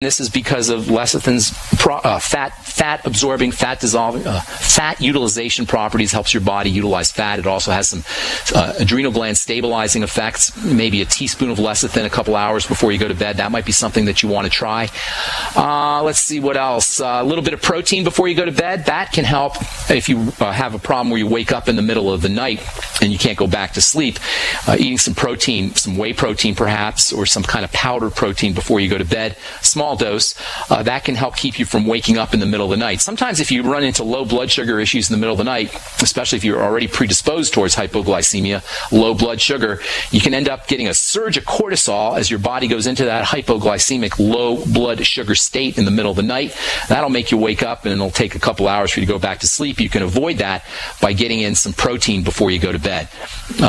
This is because of lecithin's fat-absorbing, fat-dissolving, fat utilization properties. Helps your body utilize fat. It also has some adrenal gland stabilizing effects. Maybe a teaspoon of lecithin a couple hours before you go to bed. That might be something that you want to try. Let's see what else. A little bit of protein before you go to bed. That can help if you have a problem where you wake up in the middle of the night and you can't go back to sleep. Eating some protein, some whey protein perhaps, or some kind of powdered protein before you go to bed. Small dose, that can help keep you from waking up in the middle of the night. Sometimes if you run into low blood sugar issues in the middle of the night, especially if you're already predisposed towards hypoglycemia, low blood sugar, you can end up getting a surge of cortisol as your body goes into that hypoglycemic low blood sugar state in the middle of the night. That'll make you wake up and it'll take a couple hours for you to go back to sleep. You can avoid that by getting in some protein before you go to bed.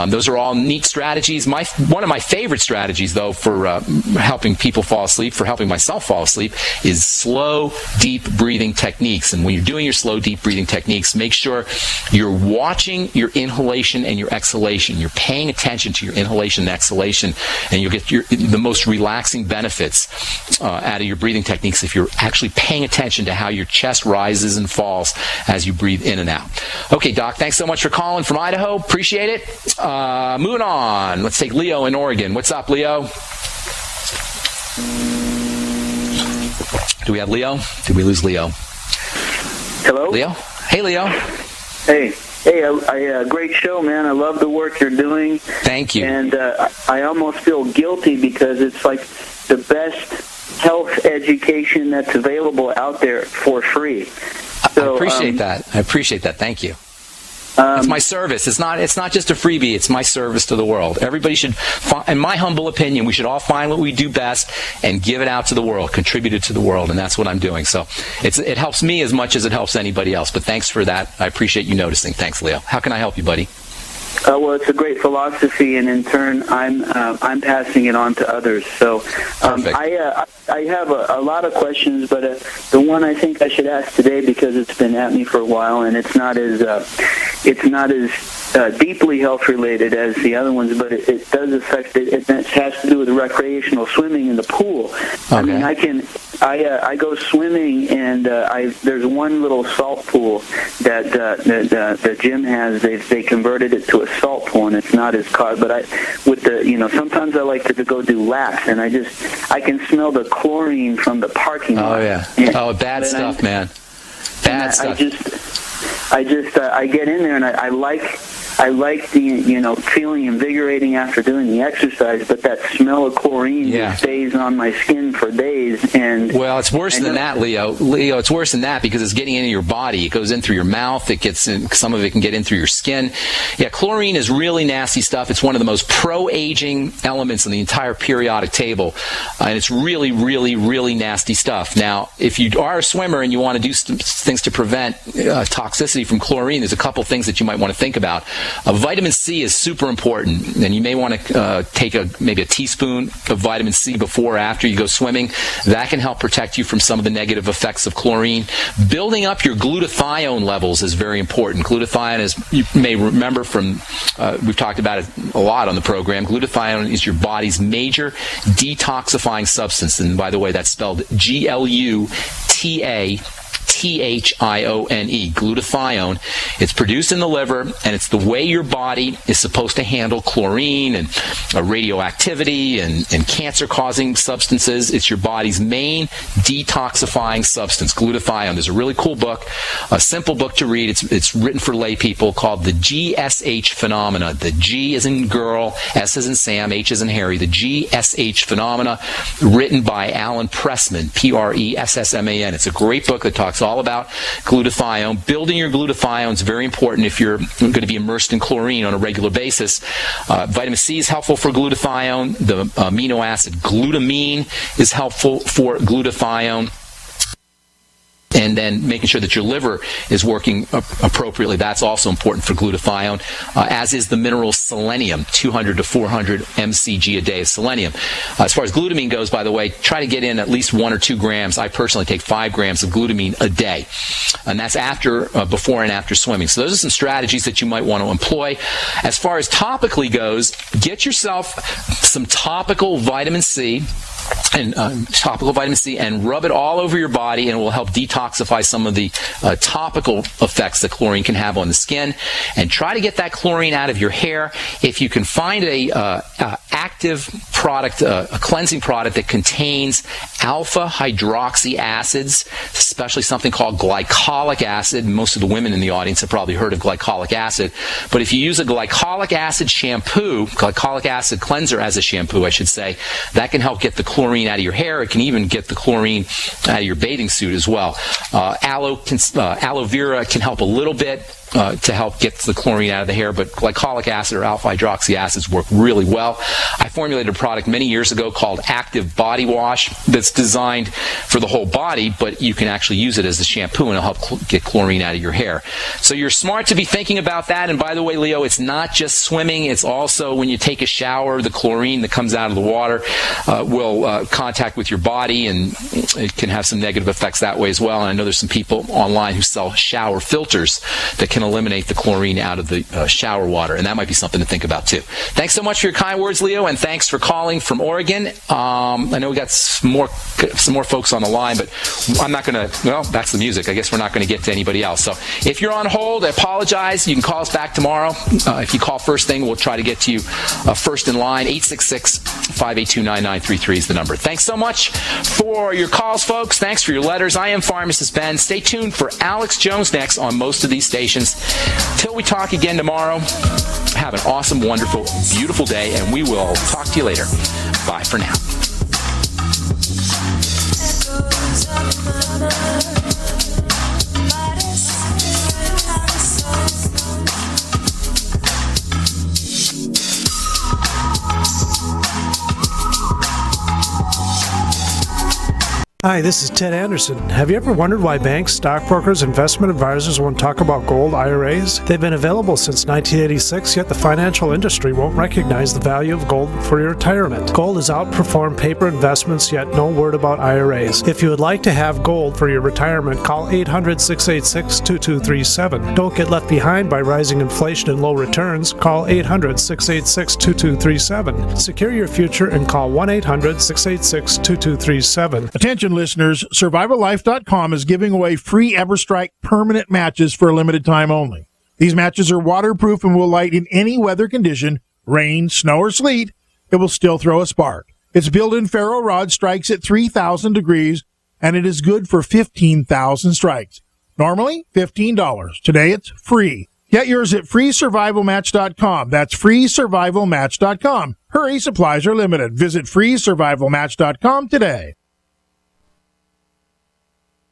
Those are all neat strategies. One of my favorite strategies, though, for helping people fall asleep, for helping myself fall asleep, is slow, deep breathing techniques. And when you're doing your slow, deep breathing techniques, make sure you're watching your inhalation and your exhalation. You're paying attention to your inhalation and exhalation, and you'll get the most relaxing benefits out of your breathing techniques if you're actually paying attention to how your chest rises and falls as you breathe in and out. Okay, Doc, thanks so much for calling from Idaho. Appreciate it. Moving on. Let's take Leo in Oregon. What's up, Leo? Do we have Leo? Did we lose Leo? Hello? Leo? Hey, Leo. Hey, great show, man. I love the work you're doing. Thank you. And I almost feel guilty because it's like the best health education that's available out there for free. So, I appreciate that. I appreciate that. Thank you. It's my service. It's not just a freebie. It's my service to the world. Everybody should, in my humble opinion, we should all find what we do best and give it out to the world, contribute it to the world, and that's what I'm doing. So it helps me as much as it helps anybody else. But thanks for that. I appreciate you noticing. Thanks, Leo. How can I help you, buddy? Well, it's a great philosophy, and in turn, I'm passing it on to others. So I have a lot of questions, but the one I think I should ask today, because it's been at me for a while, and it's not as deeply health related as the other ones, but it does affect it. It has to do with recreational swimming in the pool. Okay. I mean, I go swimming, and there's one little salt pool that the gym has. They converted it to a salt pool, and it's not as cold. But sometimes I like to go do laps, and I can smell the chlorine from the parking lot. Oh yeah. Bad stuff, man. Bad stuff. I get in there, and I like the feeling invigorating after doing the exercise, but that smell of chlorine just stays on my skin for days. And well, it's worse than that, Leo. Leo, it's worse than that because it's getting into your body. It goes in through your mouth. It gets in. Some of it can get in through your skin. Yeah, chlorine is really nasty stuff. It's one of the most pro-aging elements in the entire periodic table, and it's really, really, really nasty stuff. Now, if you are a swimmer and you want to do things to prevent toxicity from chlorine, there's a couple things that you might want to think about. Vitamin C is super important, and you may want to take maybe a teaspoon of vitamin C before or after you go swimming. That can help protect you from some of the negative effects of chlorine. Building up your glutathione levels is very important. Glutathione, as you may remember from, we've talked about it a lot on the program, glutathione is your body's major detoxifying substance. And by the way, that's spelled Glutathione, glutathione. It's produced in the liver, and it's the way your body is supposed to handle chlorine and radioactivity and cancer-causing substances. It's your body's main detoxifying substance, glutathione. There's a really cool book, a simple book to read. It's written for lay people, called The GSH Phenomena. The G is in girl, S is in Sam, H is in Harry. The GSH Phenomena, written by Alan Pressman, Pressman. It's a great book that talks all about glutathione. Building your glutathione is very important if you're going to be immersed in chlorine on a regular basis. Vitamin C is helpful for glutathione. The amino acid glutamine is helpful for glutathione. And then making sure that your liver is working appropriately. That's also important for glutathione, as is the mineral selenium, 200 to 400 mcg a day of selenium. As far as glutamine goes, by the way, try to get in at least 1 or 2 grams. I personally take 5 grams of glutamine a day. And that's before and after swimming. So those are some strategies that you might want to employ. As far as topically goes, get yourself some topical vitamin C. and topical vitamin C, and rub it all over your body, and it will help detoxify some of the topical effects that chlorine can have on the skin. And try to get that chlorine out of your hair. If you can find a active product, a cleansing product that contains alpha hydroxy acids, especially something called glycolic acid. Most of the women in the audience have probably heard of glycolic acid. But if you use a glycolic acid shampoo, glycolic acid cleanser as a shampoo, I should say, that can help get the chlorine out of your hair. It can even get the chlorine out of your bathing suit as well. Aloe vera can help a little bit to help get the chlorine out of the hair, but glycolic acid or alpha hydroxy acids work really well. I formulated a product many years ago called Active Body Wash that's designed for the whole body, but you can actually use it as a shampoo and it'll help get chlorine out of your hair. So you're smart to be thinking about that. And by the way, Leo, it's not just swimming, it's also when you take a shower, the chlorine that comes out of the water will contact with your body, and it can have some negative effects that way as well. And I know there's some people online who sell shower filters that can eliminate the chlorine out of the shower water, and that might be something to think about too. Thanks so much for your kind words, Leo, and thanks for calling from Oregon. I know we got some more folks on the line, but I'm not going to, well, that's the music. I guess we're not going to get to anybody else. So if you're on hold, I apologize. You can call us back tomorrow. If you call first thing, we'll try to get to you first in line. 866-582-9933 is the number. Thanks so much for your calls, folks. Thanks for your letters. I am Pharmacist Ben. Stay tuned for Alex Jones next on most of these stations. Till we talk again tomorrow, have an awesome, wonderful, beautiful day, and we will talk to you later. Bye for now. Hi, this is Ted Anderson. Have you ever wondered why banks, stockbrokers, investment advisors won't talk about gold IRAs? They've been available since 1986, yet the financial industry won't recognize the value of gold for your retirement. Gold has outperformed paper investments, yet no word about IRAs. If you would like to have gold for your retirement, call 800-686-2237. Don't get left behind by rising inflation and low returns. Call 800-686-2237. Secure your future and call 1-800-686-2237. Attention listeners, SurvivalLife.com is giving away free EverStrike permanent matches for a limited time only. These matches are waterproof and will light in any weather condition, rain, snow, or sleet. It will still throw a spark. Its built-in ferro rod strikes at 3,000 degrees, and it is good for 15,000 strikes. Normally, $15. Today, it's free. Get yours at freesurvivalmatch.com. That's freesurvivalmatch.com. Hurry, supplies are limited. Visit freesurvivalmatch.com today.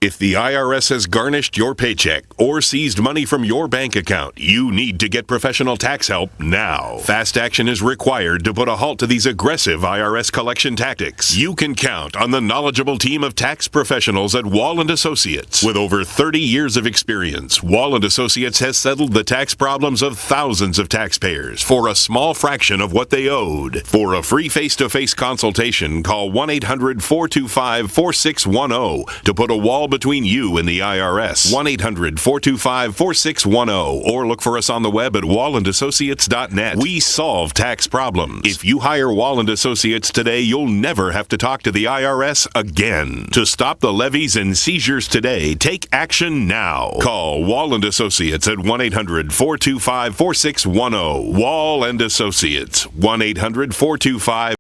If the IRS has garnished your paycheck or seized money from your bank account, you need to get professional tax help now. Fast action is required to put a halt to these aggressive IRS collection tactics. You can count on the knowledgeable team of tax professionals at Wall & Associates. With over 30 years of experience, Wall & Associates has settled the tax problems of thousands of taxpayers for a small fraction of what they owed. For a free face-to-face consultation, call 1-800-425-4610 to put a wall between you and the IRS. 1-800-425-4610 or look for us on the web at wallandassociates.net. We solve tax problems. If you hire Wall & Associates today, you'll never have to talk to the IRS again. To stop the levies and seizures today, take action now. Call Wall & Associates at 1-800-425-4610. Wall & Associates, 1-800-425